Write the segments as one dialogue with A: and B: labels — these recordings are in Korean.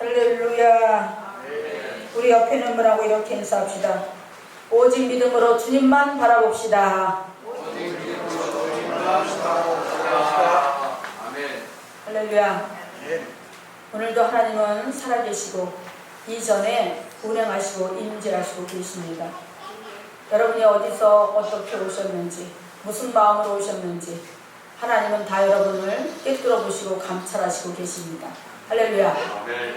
A: 할렐루야. 우리 옆에 있는 분하고 이렇게 인사합시다. 오직 믿음으로 주님만 바라봅시다. 할렐루야. 오늘도 하나님은 살아계시고 이전에 운행하시고 임재하시고 계십니다. 여러분이 어디서 어떻게 오셨는지, 무슨 마음으로 오셨는지 하나님은 다 여러분을 꿰뚫어 보시고 감찰하시고 계십니다. 할렐루야.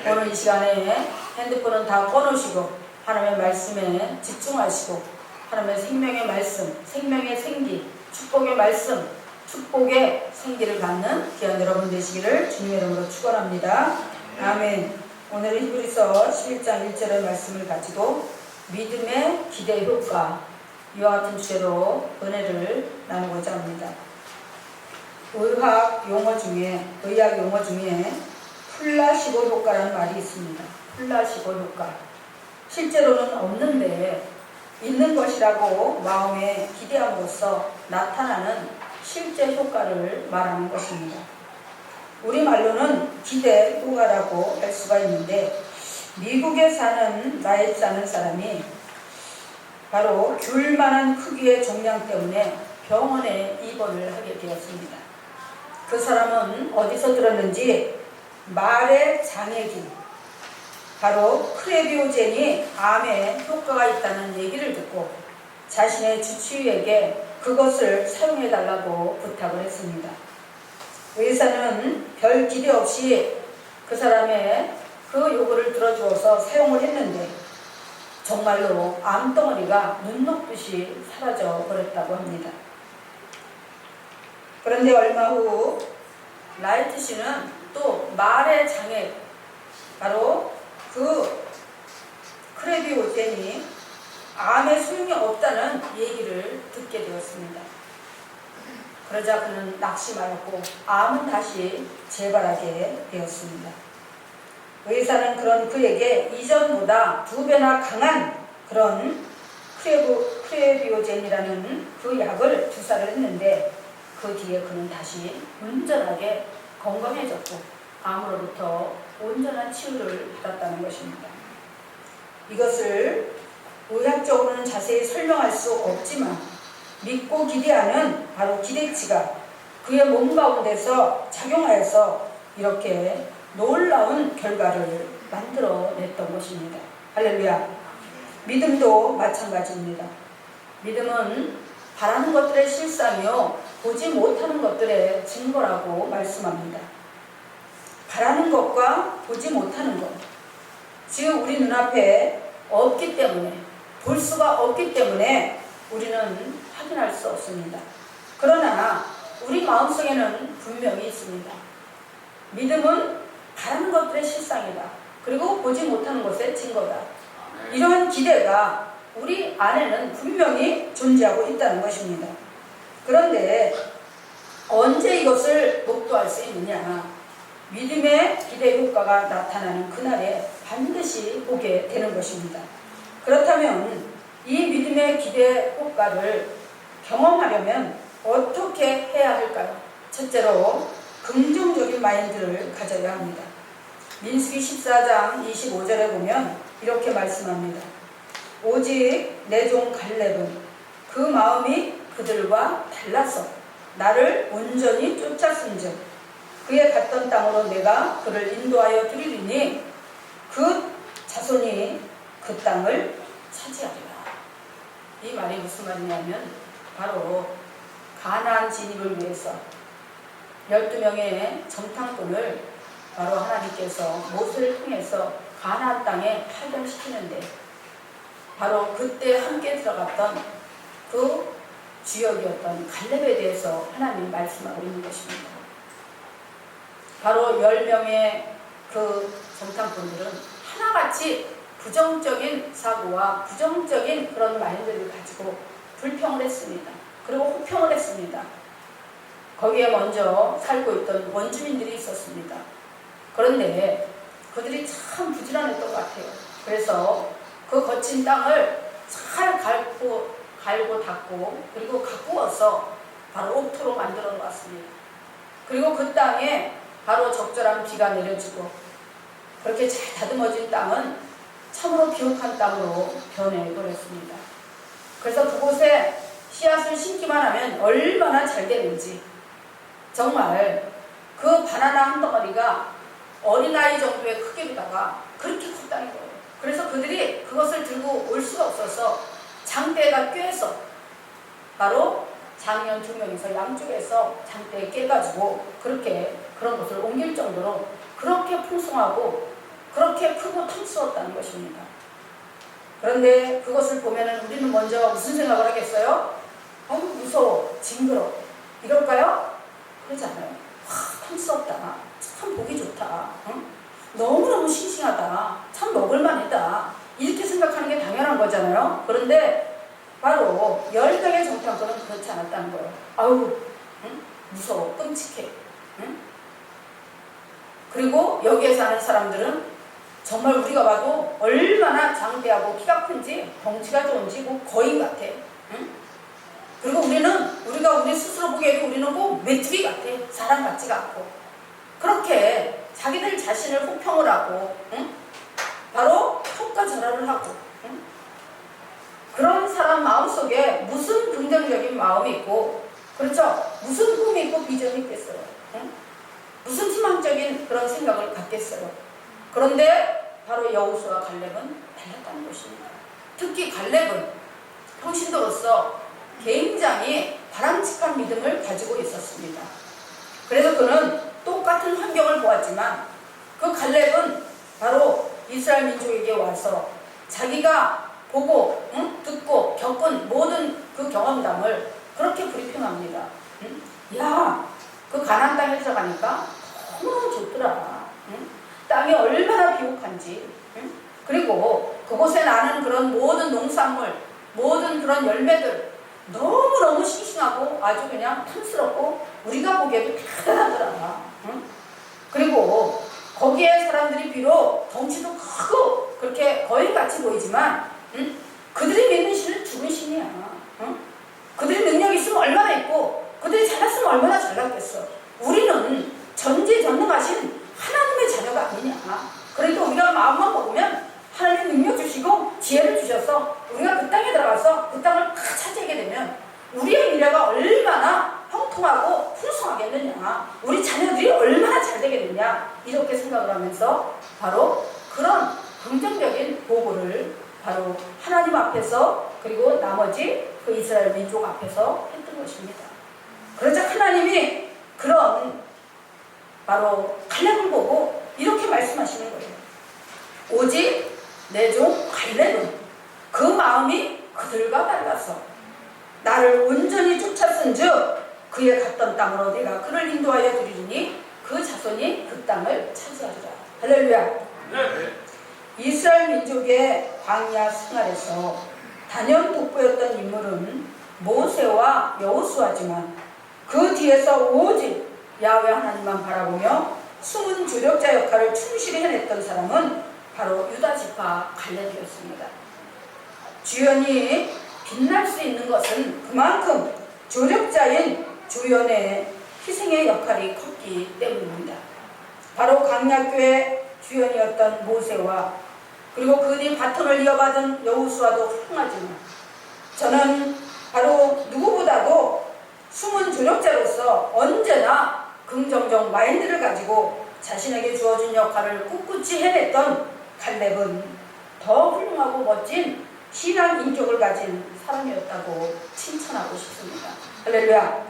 A: 오늘 이 시간에 핸드폰은 다 꺼놓으시고 하나님의 말씀에 집중하시고 하나님의 생명의 말씀, 생명의 생기, 축복의 말씀, 축복의 생기를 받는 귀한 여러분 되시기를 주님의 이름으로 축원합니다. 아멘. 오늘은 히브리서 11장 1절의 말씀을 가지고 믿음의 기대 효과, 이와 같은 주제로 은혜를 나누고자 합니다. 의학 용어 중에 플라시보 효과라는 말이 있습니다. 플라시보 효과. 실제로는 없는데 있는 것이라고 마음에 기대함으로써 나타나는 실제 효과를 말하는 것입니다. 우리말로는 기대 효과라고 할 수가 있는데 미국에 사는 사람이 바로 귤만한 크기의 종양 때문에 병원에 입원을 하게 되었습니다. 그 사람은 어디서 들었는지 말의 장애긴, 바로 크레비오젠이 암에 효과가 있다는 얘기를 듣고 자신의 주치의에게 그것을 사용해달라고 부탁을 했습니다. 의사는 별 기대 없이 그 사람의 그 요구를 들어주어서 사용을 했는데 정말로 암덩어리가 눈 녹듯이 사라져 버렸다고 합니다. 그런데 얼마 후 라이트 씨는 또 말의 장애, 바로 그 크레비오젠이 암에 소용이 없다는 얘기를 듣게 되었습니다. 그러자 그는 낙심하였고 암은 다시 재발하게 되었습니다. 의사는 그런 그에게 이전보다 2배나 강한 그런 크레비오젠이라는 그 약을 주사를 했는데 그 뒤에 그는 다시 온전하게 건강해졌고 암으로부터 온전한 치유를 받았다는 것입니다. 이것을 의학적으로는 자세히 설명할 수 없지만 믿고 기대하는 바로 기대치가 그의 몸 가운데서 작용하여서 이렇게 놀라운 결과를 만들어냈던 것입니다. 할렐루야. 믿음도 마찬가지입니다. 믿음은 바라는 것들의 실상이요 보지 못하는 것들의 증거라고 말씀합니다. 바라는 것과 보지 못하는 것, 지금 우리 눈앞에 없기 때문에, 볼 수가 없기 때문에 우리는 확인할 수 없습니다. 그러나 우리 마음속에는 분명히 있습니다. 믿음은 바라는 것들의 실상이다. 그리고 보지 못하는 것의 증거다. 이러한 기대가 우리 안에는 분명히 존재하고 있다는 것입니다. 그런데 언제 이것을 목도할 수 있느냐? 믿음의 기대 효과가 나타나는 그날에 반드시 보게 되는 것입니다. 그렇다면 이 믿음의 기대 효과를 경험하려면 어떻게 해야 할까요? 첫째로 긍정적인 마인드를 가져야 합니다. 민수기 14장 25절에 보면 이렇게 말씀합니다. 오직 내 종 갈렙은 그 마음이 그들과 달라서 나를 온전히 쫓았은즉 그의 갔던 땅으로 내가 그를 인도하여 드리리니 그 자손이 그 땅을 차지하리라. 이 말이 무슨 말이냐면 바로 가나안 진입을 위해서 12명의 정탐꾼을 바로 하나님께서 모세를 통해서 가나안 땅에 파견시키는데 바로 그때 함께 들어갔던 그 주역이었던 갈렙에 대해서 하나님이 말씀하고 있는 것입니다. 바로 10명의 그 정탐꾼들은 하나같이 부정적인 사고와 부정적인 그런 마인드를 가지고 불평을 했습니다. 그리고 호평을 했습니다. 거기에 먼저 살고 있던 원주민들이 있었습니다. 그런데 그들이 참 부지런했던 것 같아요. 그래서 그 거친 땅을 잘 갈고 닦고 그리고 가꾸어서 바로 옥토로 만들어 놓았습니다. 그리고 그 땅에 바로 적절한 비가 내려지고 그렇게 잘 다듬어진 땅은 참으로 비옥한 땅으로 변해버렸습니다. 그래서 그곳에 씨앗을 심기만 하면 얼마나 잘 되는지, 정말 그 바나나 한 덩어리가 어린아이 정도의 크기로다가 그렇게 컸다는 거예요. 그래서 그들이 그것을 들고 올 수가 없어서 장대가 꿰서, 바로 장년 2명이서 양쪽에서 장대에 깨가지고 그런 것을 옮길 정도로 그렇게 풍성하고 그렇게 크고 탐스러웠다는 것입니다. 그런데 그것을 보면은 우리는 먼저 무슨 생각을 하겠어요? 아유, 무서워, 징그러, 이럴까요? 그러지 않아요. 와, 탐스럽다, 참 보기 좋다, 응? 너무너무 싱싱하다, 참 먹을만하다, 이렇게 생각하는 게 당연한 거잖아요. 그런데 바로 열강의 정탐꾼은 그렇지 않았다는 거예요. 아유, 응? 무서워, 끔찍해, 응? 그리고 여기에 사는 사람들은 정말 우리가 봐도 얼마나 장대하고 키가 큰지, 덩치가 좋은지 뭐 거인 같아, 응? 그리고 우리가 우리 스스로 보기에도 우리는 꼭 메뚜기 같아, 사람 같지가 않고, 그렇게 자기들 자신을 호평을 하고, 응? 바로 평가절하를 하고, 응? 그런 사람 마음속에 무슨 긍정적인 마음이 있고, 그렇죠? 무슨 꿈이 있고 비전이 있겠어요? 응? 무슨 희망적인 그런 생각을 갖겠어요? 그런데 바로 여호수아와 갈렙은 달랐다는 것입니다. 특히 갈렙은 평신도로서 굉장히 바람직한 믿음을 가지고 있었습니다. 그래서 그는 똑같은 환경을 보았지만 그 갈렙은 바로 이스라엘 민족에게 와서 자기가 보고, 응? 듣고 겪은 모든 그 경험담을 그렇게 브리핑합니다. 응? 야, 그 가나안 땅에 들어가니까 너무 좋더라. 응? 땅이 얼마나 비옥한지, 응? 그리고 그곳에 나는 그런 모든 농산물, 모든 그런 열매들 너무너무 싱싱하고 아주 그냥 탐스럽고 우리가 보기에도 대단하더라. 응? 그리고 거기에 사람들이 비록 덩치도 크고 그렇게 거인같이 보이지만, 응? 그들이 믿는 신은 죽은 신이야. 응? 그들이 능력이 있으면 얼마나 있고 그들이 잘났으면 얼마나 잘났겠어. 우리는 전지전능하신 하나님의 자녀가 아니냐. 그러니까 우리가 마음만 먹으면 하나님 능력 주시고 지혜를 주셔서 우리가 그 땅에 들어가서 그 땅을 다 차지하게 되면 우리의 미래가 얼마나 형통하고 풍성하겠느냐, 우리 자녀들이 얼마나 잘 되겠느냐, 이렇게 생각을 하면서 바로 그런 긍정적인 보고를 바로 하나님 앞에서 그리고 나머지 그 이스라엘 민족 앞에서 했던 것입니다. 그러자 하나님이 그런 바로 갈렙을 보고 이렇게 말씀하시는 거예요. 오직 내 종 갈렙은 그 마음이 그들과 달라서 나를 온전히 쫓았은즉 그의 갔던 땅으로 내가 그를 인도하여 드리리니 그 자손이 그 땅을 차지하리라. 할렐루야. 네. 이스라엘 민족의 광야 생활에서 단연 돋보였던 인물은 모세와 여호수아지만 그 뒤에서 오직 야훼 하나님만 바라보며 숨은 조력자 역할을 충실히 해냈던 사람은 바로 유다 지파 갈렙이었습니다. 주연이 빛날 수 있는 것은 그만큼 조력자인 주연의 희생의 역할이 컸기 때문입니다. 바로 강약교의 주연이었던 모세와 그리고 그 뒤 바톤을 이어받은 여호수아도 훌륭하지만 저는 바로 누구보다도 숨은 조력자로서 언제나 긍정적 마인드를 가지고 자신에게 주어진 역할을 꿋꿋이 해냈던 갈렙은 더 훌륭하고 멋진 신앙 인격을 가진 사람이었다고 칭찬하고 싶습니다. 할렐루야.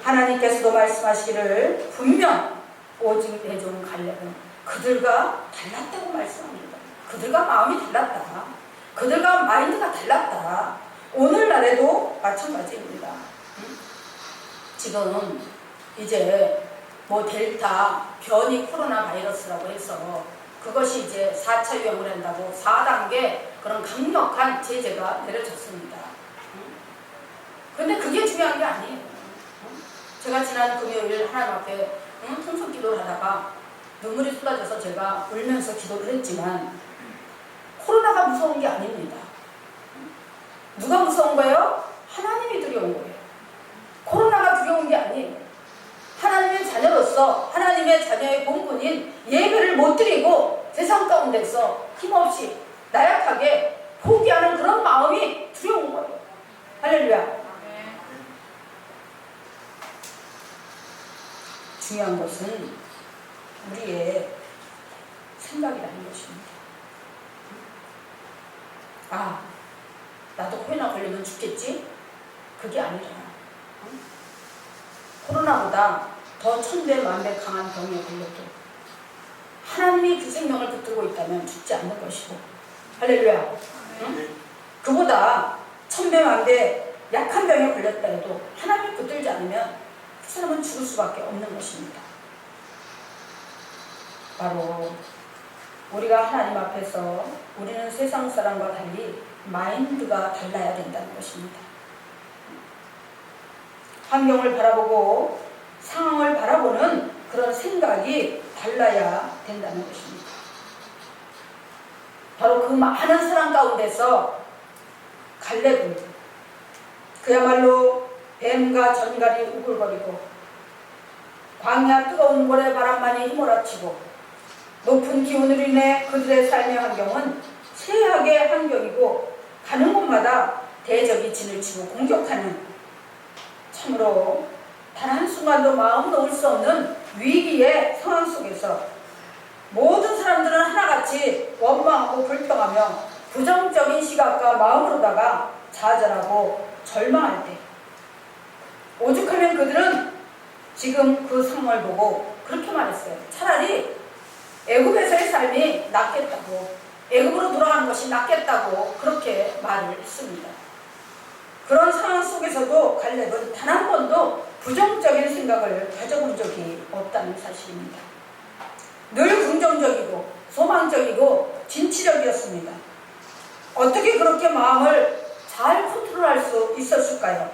A: 하나님께서도 말씀하시기를 분명 오직 내 종 갈렙은 그들과 달랐다고 말씀합니다. 그들과 마음이 달랐다. 그들과 마인드가 달랐다. 오늘날에도 마찬가지입니다. 지금 이제 뭐 델타 변이 코로나 바이러스라고 해서 그것이 이제 4차 유행을 한다고 4단계 그런 강력한 제재가 내려졌습니다. 근데 그게 중요한 게 아니에요. 제가 지난 금요일 하나님 앞에 통성 기도를 하다가 눈물이 쏟아져서 제가 울면서 기도를 했지만 코로나가 무서운 게 아닙니다. 누가 무서운 거예요? 하나님이 두려운 거예요. 코로나가 두려운 게 아니에요. 하나님의 자녀로서 하나님의 자녀의 본분인 예배를 못 드리고 세상 가운데서 힘없이 나약하게 포기하는 그런 마음이 두려운 거예요. 할렐루야. 중요한 것은 우리의 생각이라는 것입니다. 아, 나도 코로나 걸리면 죽겠지? 그게 아니라 코로나보다 더 천배 만배 강한 병에 걸려도 하나님이 그 생명을 붙들고 있다면 죽지 않는 것이고, 할렐루야. 응? 그보다 천배 만배 약한 병에 걸렸다 해도 하나님이 붙들지 않으면 그 사람은 죽을 수밖에 없는 것입니다. 바로 우리가 하나님 앞에서 우리는 세상 사람과 달리 마인드가 달라야 된다는 것입니다. 환경을 바라보고 상황을 바라보는 그런 생각이 달라야 된다는 것입니다. 바로 그 많은 사람 가운데서 갈렙은 그야말로 뱀과 전갈이 우글거리고 광야 뜨거운 모래바람만이 휘몰아치고 높은 기온으로 인해 그들의 삶의 환경은 최악의 환경이고 가는 곳마다 대적이 진을 치고 공격하는, 참으로 단 한순간도 마음 놓을 수 없는 위기의 상황 속에서 모든 사람들은 하나같이 원망하고 불평하며 부정적인 시각과 마음으로다가 좌절하고 절망할 때, 오죽하면 그들은 지금 그 상황을 보고 그렇게 말했어요. 차라리 애굽에서의 삶이 낫겠다고, 애굽으로 돌아가는 것이 낫겠다고 그렇게 말을 했습니다. 그런 상황 속에서도 갈렙은 단 한 번도 부정적인 생각을 가져본 적이 없다는 사실입니다. 늘 긍정적이고 소망적이고 진취적이었습니다. 어떻게 그렇게 마음을 잘 컨트롤할 수 있었을까요?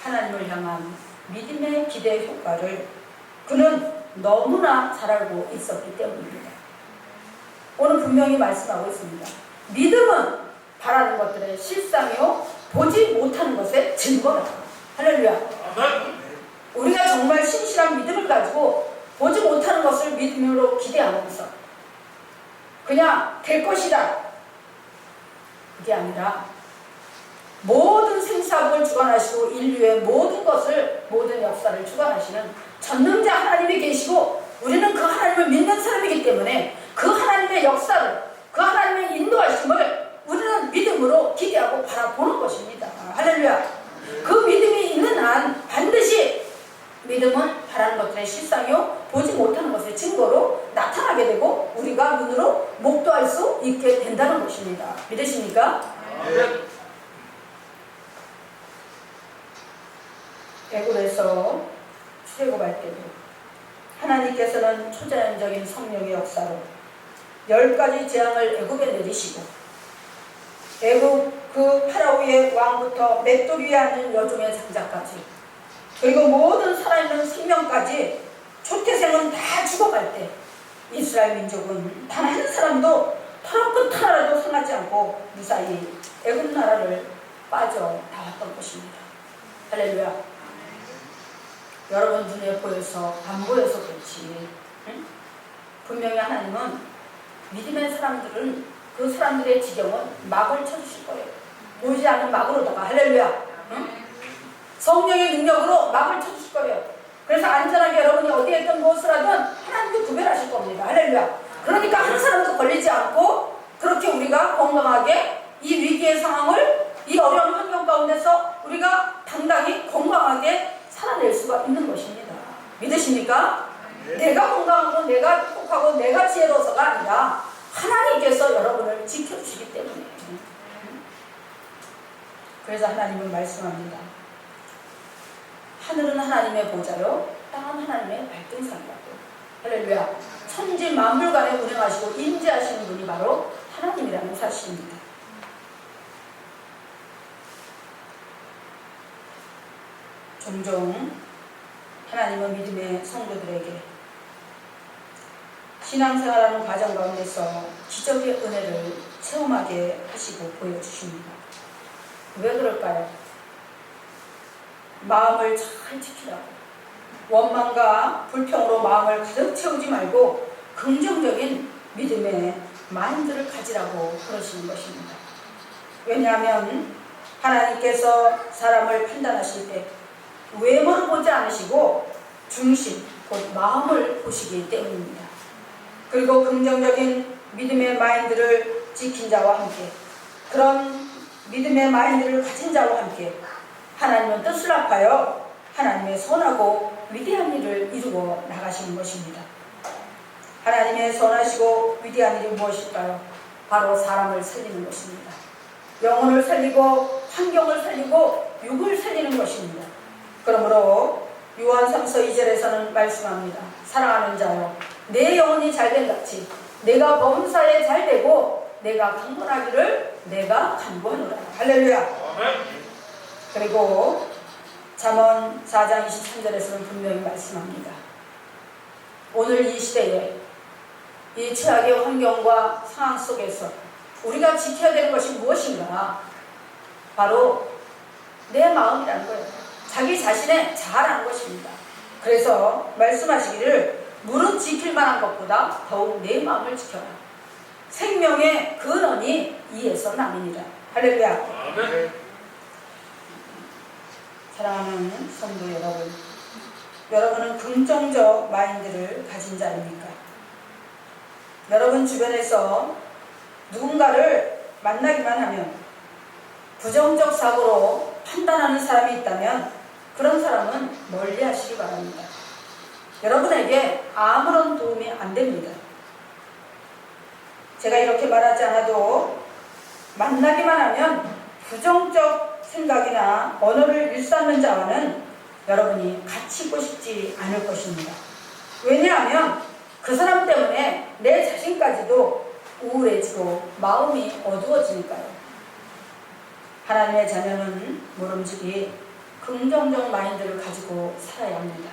A: 하나님을 향한 믿음의 기대 효과를 그는 너무나 잘 알고 있었기 때문입니다. 오늘 분명히 말씀하고 있습니다. 믿음은 바라는 것들의 실상이요 보지 못하는 것의 증거다. 할렐루야. 우리가 정말 신실한 믿음을 가지고 보지 못하는 것을 믿음으로 기대하면서 그냥 될 것이다, 그게 아니라 모든 생사복을 주관하시고 인류의 모든 것을, 모든 역사를 주관하시는 전능자 하나님이 계시고 우리는 그 하나님을 믿는 사람이기 때문에 그 하나님의 역사를, 그 하나님의 인도하심을 우리는 믿음으로 기대하고 바라보는 것입니다. 할렐루야. 그 믿음이 있는 한 반드시 믿음은 바라는 것들의 실상이요 보지 못하는 것의 증거로 나타나게 되고 우리가 눈으로 목도할 수 있게 된다는 것입니다. 믿으십니까? 애굽에서 출애굽할 때도 하나님께서는 초자연적인 성령의 역사로 10가지 재앙을 애굽에 내리시고 애굽 그 파라오의 왕부터 맷돌 위에 앉은 여종의 장자까지 그리고 모든 살아있는 생명까지 초태생은 다 죽어갈 때 이스라엘 민족은 단 한 사람도 털끝 하나라도 상하지 않고 무사히 애굽 나라를 빠져나왔던 것입니다. 할렐루야. 여러분 눈에 보여서 안 보여서 그렇지, 응? 분명히 하나님은 믿음의 사람들은 그 사람들의 지경은 막을 쳐주실 거예요. 보이지 않는 막으로다가. 할렐루야. 응? 성령의 능력으로 막을 쳐주실 거예요. 그래서 안전하게 여러분이 어디에 있든 무엇을 하든 하나님도 구별하실 겁니다. 할렐루야. 그러니까 한 사람도 걸리지 않고 그렇게 우리가 건강하게 이 위기의 상황을, 이 어려운 환경 가운데서 우리가 당당히 건강하게 살아낼 수가 있는 것입니다. 믿으십니까? 네. 내가 건강하고 내가 똑똑하고 내가 지혜로워서가 아니라 하나님께서 여러분을 지켜주시기 때문에. 그래서 하나님은 말씀합니다. 하늘은 하나님의 보좌요 땅은 하나님의 발등상이라고. 할렐루야. 천지 만물간에 운행하시고 임재하시는 분이 바로 하나님이라는 사실입니다. 종종 하나님은 믿음의 성도들에게 신앙생활하는 과정 가운데서 기적의 은혜를 체험하게 하시고 보여주십니다. 왜 그럴까요? 마음을 잘 지키라고, 원망과 불평으로 마음을 가득 채우지 말고 긍정적인 믿음의 마인드를 가지라고 그러시는 것입니다. 왜냐하면 하나님께서 사람을 판단하실 때 외모를 보지 않으시고 중심, 곧 마음을 보시기 때문입니다. 그리고 긍정적인 믿음의 마인드를 지킨 자와 함께, 그런 믿음의 마인드를 가진 자와 함께 하나님은 뜻을 합하여 하나님의 선하고 위대한 일을 이루어 나가시는 것입니다. 하나님의 선하시고 위대한 일이 무엇일까요? 바로 사람을 살리는 것입니다. 영혼을 살리고 환경을 살리고 육을 살리는 것입니다. 그러므로 요한 3서 2절에서는 말씀합니다. 사랑하는 자여, 내 영혼이 잘된 같이 내가 범사에 잘되고 내가 강건하기를 내가 간구하노라. 할렐루야. 그리고 잠언 4장 23절에서는 분명히 말씀합니다. 오늘 이 시대에 이 최악의 환경과 상황 속에서 우리가 지켜야 되는 것이 무엇인가? 바로 내 마음이라는 거예요. 자기 자신의 자아라는 것입니다. 그래서 말씀하시기를 무릇 지킬 만한 것보다 더욱 내 마음을 지켜라. 생명의 근원이 이에서 나느니라. 할렐루야. 아멘. 사랑하는 성도 여러분, 여러분은 긍정적 마인드를 가진 자입니까? 여러분 주변에서 누군가를 만나기만 하면 부정적 사고로 판단하는 사람이 있다면 그런 사람은 멀리 하시기 바랍니다. 여러분에게 아무런 도움이 안 됩니다. 제가 이렇게 말하지 않아도 만나기만 하면 부정적 생각이나 언어를 일삼는 자와는 여러분이 같이 있고 싶지 않을 것입니다. 왜냐하면 그 사람 때문에 내 자신까지도 우울해지고 마음이 어두워지니까요. 하나님의 자녀는 모름지기 긍정적 마인드를 가지고 살아야 합니다.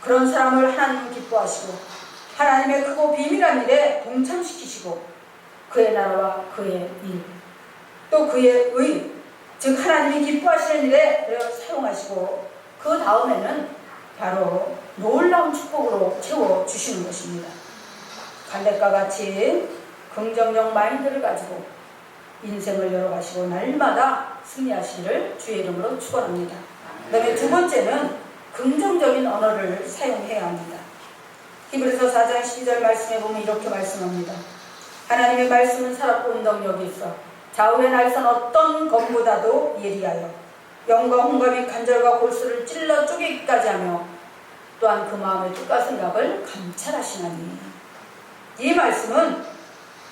A: 그런 사람을 하나님은 기뻐하시고 하나님의 크고 비밀한 일에 동참시키시고 그의 나라와 그의 일, 또 그의 의, 즉 하나님이 기뻐하시는 일에 사용하시고 그 다음에는 바로 놀라운 축복으로 채워주시는 것입니다. 갈렙과 같이 긍정적 마인드를 가지고 인생을 열어가시고 날마다 승리하시기를 주의 이름으로 축원합니다. 그 다음에 두 번째는 긍정적인 언어를 사용해야 합니다. 히브리서 4장 12절 말씀에 보면 이렇게 말씀합니다. 하나님의 말씀은 살았고 운동력이 있어 좌우의 날선 어떤 검보다도 예리하여 영과 홍감이 간절과 골수를 찔러 쪼개기까지 하며 또한 그 마음의 뜻과 생각을 감찰하시나니. 이 말씀은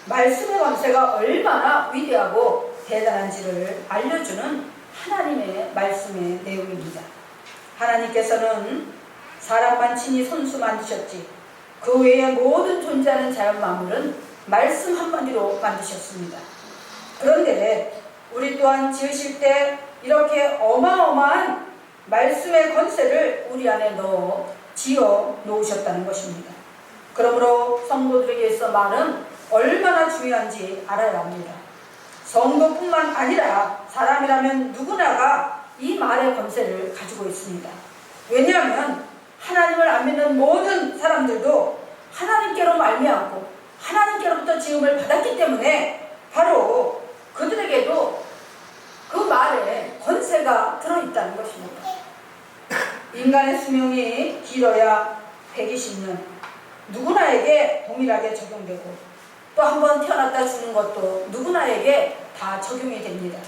A: 말씀의 권세가 얼마나 위대하고 대단한지를 알려주는 하나님의 말씀의 내용입니다. 하나님께서는 사람만 친히 손수 만드셨지 그 외에 모든 존재하는 자연 만물은 말씀 한마디로 만드셨습니다. 그런데 우리 또한 지으실 때 이렇게 어마어마한 말씀의 권세를 우리 안에 넣어 지어 놓으셨다는 것입니다. 그러므로 성도들에게 있어 말은 얼마나 중요한지 알아야 합니다. 성도뿐만 아니라 사람이라면 누구나가 이 말의 권세를 가지고 있습니다. 왜냐하면 하나님을 안 믿는 모든 사람들도 하나님께로 말미암고 하나님께로부터 지음을 받았기 때문에 바로 그들에게도 그 말에 권세가 들어있다는 것입니다. 인간의 수명이 길어야 120년, 누구나에게 동일하게 적용되고 또 한 번 태어났다 죽는 것도 누구나에게 다 적용이 됩니다.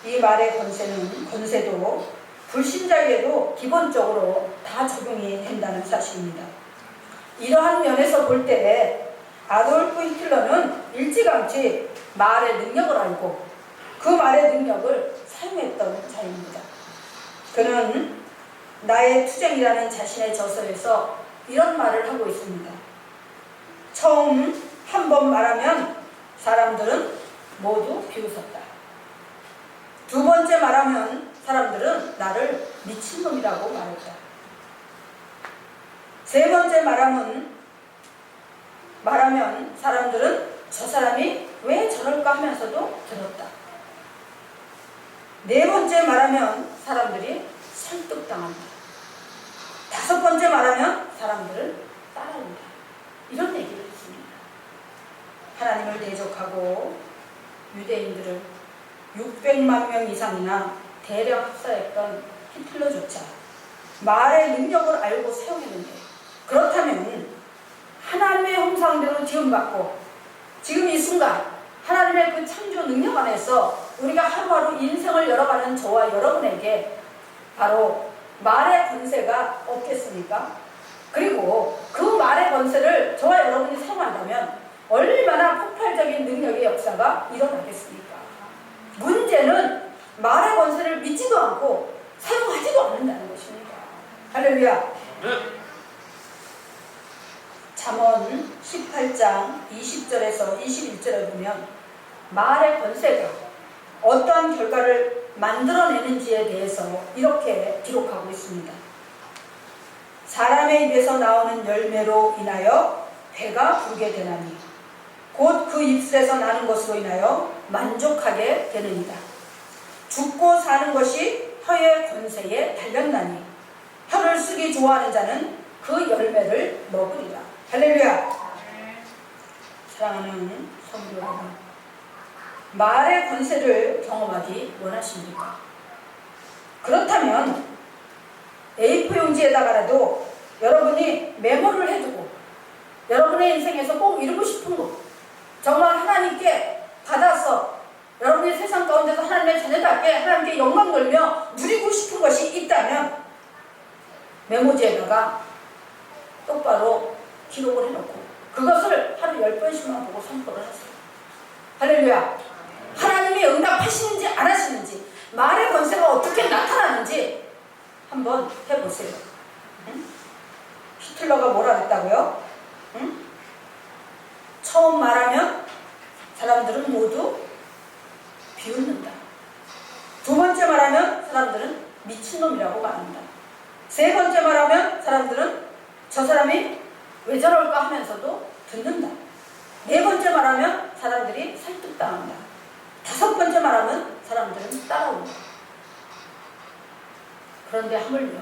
A: 이 말의 권세도 불신자에게도 기본적으로 다 적용이 된다는 사실입니다. 이러한 면에서 볼 때 아돌프 히틀러는 일찌감치 말의 능력을 알고 그 말의 능력을 사용했던 자입니다. 그는 나의 투쟁이라는 자신의 저서에서 이런 말을 하고 있습니다. 처음 한 번 말하면 사람들은 모두 비웃었다. 두 번째 말하면 사람들은 나를 미친놈이라고 말했다. 세 번째 말하면 사람들은 저 사람이 왜 저럴까 하면서도 들었다. 네 번째 말하면 사람들이 설득당한다. 다섯 번째 말하면 사람들을 따라온다. 말을 대적하고 유대인들을 600만 명 이상이나 대량 학살했던 히틀러조차 말의 능력을 알고 사용했는데, 그렇다면 하나님의 형상대로 지음받고 지금 이 순간 하나님의 그 창조 능력 안에서 우리가 하루하루 인생을 열어가는 저와 여러분에게 바로 말의 권세가 없겠습니까? 그리고 그 말의 권세를 저와 여러분이 사용한다면 얼마나 폭발적인 능력의 역사가 일어나겠습니까? 문제는 말의 권세를 믿지도 않고 사용하지도 않는다는 것입니다. 할렐루야. 잠언 18장 20절에서 21절에 보면 말의 권세가 어떠한 결과를 만들어내는지에 대해서 이렇게 기록하고 있습니다. 사람의 입에서 나오는 열매로 인하여 배가 부르게 되나니 곧 그 입술에서 나는 것으로 인하여 만족하게 되느니라. 죽고 사는 것이 혀의 권세에 달렸나니 혀를 쓰기 좋아하는 자는 그 열매를 먹으리라. 할렐루야. 사랑하는 성도 여러분, 말의 권세를 경험하기 원하십니까? 그렇다면 A4 용지에다가라도 여러분이 메모를 해두고 여러분의 인생에서 꼭 이루고 싶은 것, 정말 하나님께 받아서 여러분의 세상 가운데서 하나님의 자녀답게 하나님께 영광 돌며 누리고 싶은 것이 있다면 메모지에다가 똑바로 기록을 해놓고 그것을 하루 10번씩만 보고 선포를 하세요. 할렐루야. 하나님이 응답하시는지 안 하시는지, 말의 권세가 어떻게 나타나는지 한번 해보세요. 응? 히틀러가 뭐라 그랬다고요? 응? 처음 말하면 사람들은 모두 비웃는다. 두 번째 말하면 사람들은 미친놈이라고 말한다. 세 번째 말하면 사람들은 저 사람이 왜 저럴까 하면서도 듣는다. 네 번째 말하면 사람들이 설득당한다. 다섯 번째 말하면 사람들은 따라온다. 그런데 하물며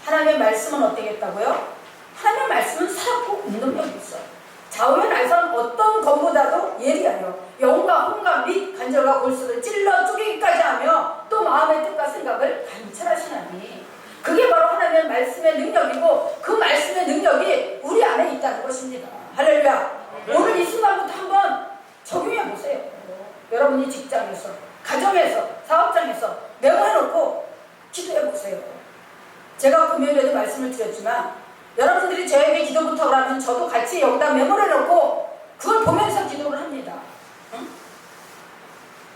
A: 하나님의 말씀은 어떻겠다고요? 하나님의 말씀은 살았고 운동력이 있어요. 좌우의 날선 어떤 것보다도 예리하여 영과 혼과 및 관절과 골수를 찔러 쪼개기까지 하며 또 마음의 뜻과 생각을 관찰하시나니 그게 바로 하나님의 말씀의 능력이고 그 말씀의 능력이 우리 안에 있다는 것입니다. 할렐루야. 오늘 이 순간부터 한번 적용해 보세요. 여러분이 직장에서, 가정에서, 사업장에서 메모해놓고 기도해 보세요. 제가 금요일에도 말씀을 드렸지만 여러분들이 저에게 기도 부탁을 하면 저도 같이 여기다 메모를 해놓고 그걸 보면서 기도를 합니다. 응?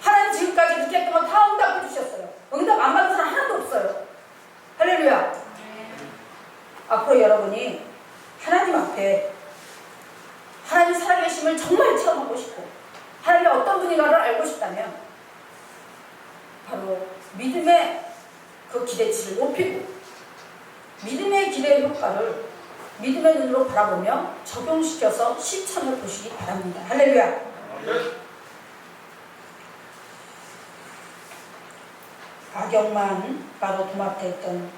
A: 하나님 지금까지 이렇게 했던 건 다 응답해 주셨어요. 응답 안 받은 사람 하나도 없어요. 할렐루야. 앞으로 여러분이 하나님 앞에 하나님 살아계심을 정말 체험하고 싶고 하나님이 어떤 분인가를 알고 싶다면 바로 믿음의 그 기대치를 높이고 믿음의 기대의 효과를 믿음의 눈으로 바라보며 적용시켜서 실천해 보시기 바랍니다. 할렐루야. 악역만 바로 도맡아했던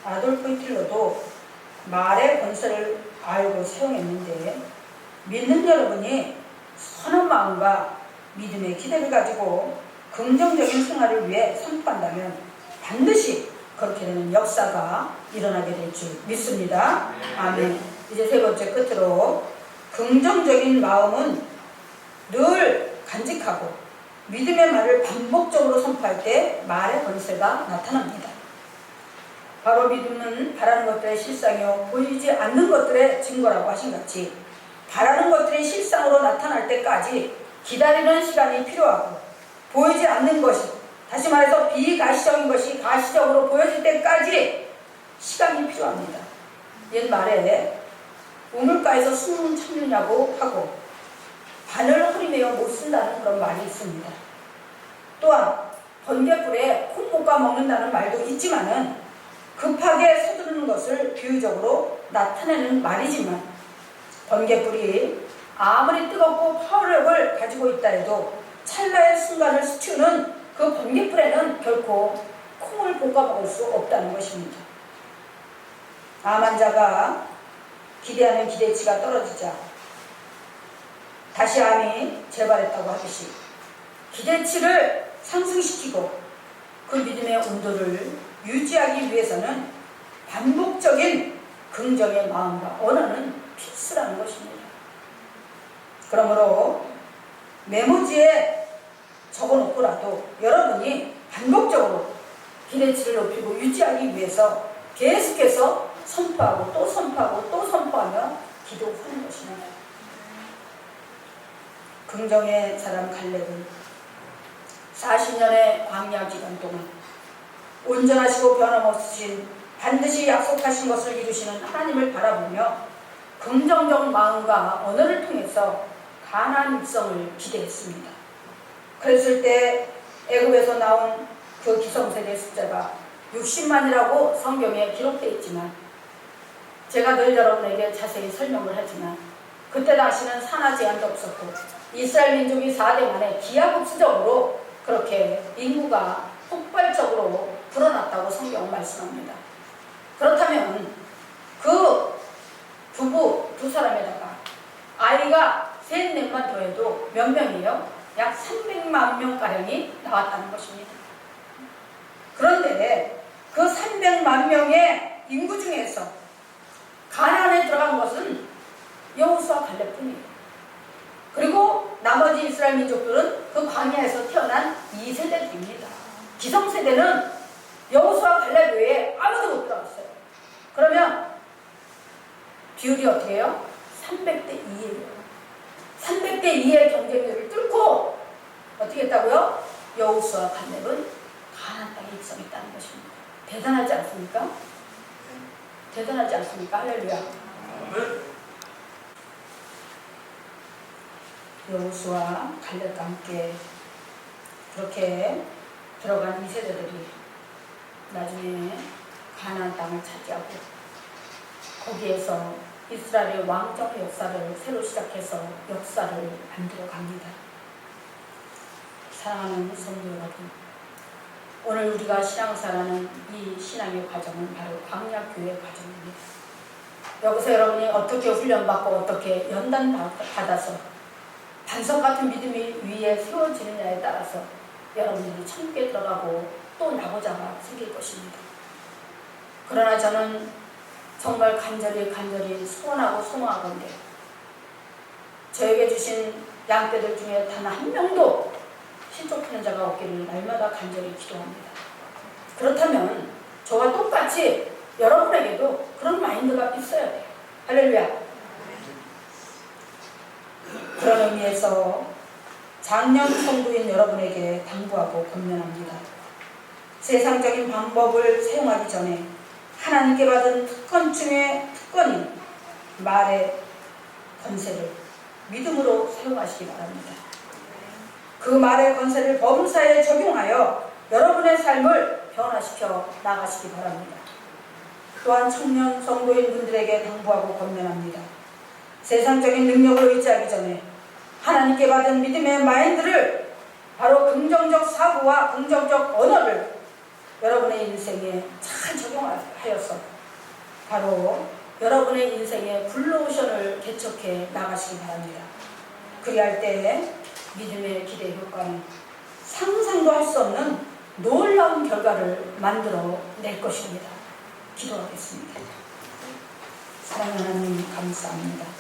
A: 아돌프 히틀러도 말의 권세를 알고 사용했는데 믿는 여러분이 선한 마음과 믿음의 기대를 가지고 긍정적인 생활을 위해 선포한다면 반드시 그렇게 되는 역사가 일어나게 될 줄 믿습니다. 아멘. 이제 세 번째 끝으로 긍정적인 마음은 늘 간직하고 믿음의 말을 반복적으로 선포할 때 말의 권세가 나타납니다. 바로 믿음은 바라는 것들의 실상이요 보이지 않는 것들의 증거라고 하신 같이 바라는 것들이 실상으로 나타날 때까지 기다리는 시간이 필요하고 보이지 않는 것이, 다시 말해서 비가시적인 것이 가시적으로 보여질 때까지 시간이 필요합니다. 옛 말에 우물가에서 숨은 참느냐고 하고 바늘 허리매어 못 쓴다는 그런 말이 있습니다. 또한 번개불에 콩 볶아 먹는다는 말도 있지만은 급하게 서두르는 것을 비유적으로 나타내는 말이지만 번개불이 아무리 뜨겁고 파워력을 가지고 있다 해도 찰나의 순간을 스치는 그 번개불에는 결코 콩을 볶아 먹을 수 없다는 것입니다. 암 환자가 기대하는 기대치가 떨어지자 다시 암이 재발했다고 하듯이 기대치를 상승시키고 그 믿음의 온도를 유지하기 위해서는 반복적인 긍정의 마음과 언어는 필수라는 것입니다. 그러므로 메모지에 적어놓고라도 여러분이 반복적으로 기대치를 높이고 유지하기 위해서 계속해서 선포하고 또 선포하고 또 선포하며 기도하는 것입니다. 긍정의 사람 갈렙은 40년의 광야 기간 동안 온전하시고 변함없으신 반드시 약속하신 것을 이루시는 하나님을 바라보며 긍정적 마음과 언어를 통해서 가나안 입성을 기대했습니다. 그랬을 때 애굽에서 나온 그 기성세대 숫자가 60만이라고 성경에 기록되어 있지만 제가 늘 여러분에게 자세히 설명을 하지만 그때 당시는 산하 제한도 없었고 이스라엘 민족이 4대 만에 기하급수적으로 그렇게 인구가 폭발적으로 불어났다고 성경은 말씀합니다. 그렇다면 그 부부 두 사람에다가 아이가 셋, 넷만 더해도 몇 명이에요? 약 300만 명가량이 나왔다는 것입니다. 그런데 그 300만 명의 인구 중에서 가나안에 들어간 것은 여호수아 갈렙뿐이에요. 그리고 나머지 이스라엘 민족들은 그 광야에서 태어난 2세대들입니다. 기성세대는 여호수아 갈렙 외에 아무도 못 들어갔어요. 그러면 비율이 어떻게 해요? 300대 2예요. 300대 2의 경쟁률을 뚫고 어떻게 했다고요? 여호수아 갈렙은 가나안 땅에 입성했다는 것입니다. 대단하지 않습니까? 대단하지 않습니까? 할렐루야. 여호수아 갈렙과 함께 그렇게 들어간 2세대들이 나중에 가나안 땅을 차지하고 거기에서 이스라엘의 왕정 역사를 새로 시작해서 역사를 만들어 갑니다. 사랑하는 성도 여러분, 오늘 우리가 신앙생활하는 이 신앙의 과정은 바로 광야교회 과정입니다. 여기서 여러분이 어떻게 훈련받고 어떻게 연단받아서 반석 같은 믿음이 위에 세워지느냐에 따라서 여러분들이 천국에 들어가고 또 나고자가 생길 것입니다. 그러나 저는 정말 간절히 소원하고 소망하건대 저에게 주신 양떼들 중에 단 한 명도 신족하는 자가 없기를 날마다 간절히 기도합니다. 그렇다면 저와 똑같이 여러분에게도 그런 마인드가 있어야 돼요. 할렐루야. 그런 의미에서 작년 성도인 여러분에게 당부하고 권면합니다. 세상적인 방법을 사용하기 전에 하나님께 받은 특권 중에 특권인 말의 권세를 믿음으로 사용하시기 바랍니다. 그 말의 권세를 범사에 적용하여 여러분의 삶을 변화시켜 나가시기 바랍니다. 또한 청년 성도인 분들에게 당부하고 권면합니다. 세상적인 능력을 의지하기 전에 하나님께 받은 믿음의 마인드를 바로 긍정적 사고와 긍정적 언어를 여러분의 인생에 잘 적용하여서 바로 여러분의 인생의 블루오션을 개척해 나가시기 바랍니다. 그리할 때 믿음의 기대 효과는 상상도 할 수 없는 놀라운 결과를 만들어 낼 것입니다. 기도하겠습니다. 사랑하는 하나님 감사합니다.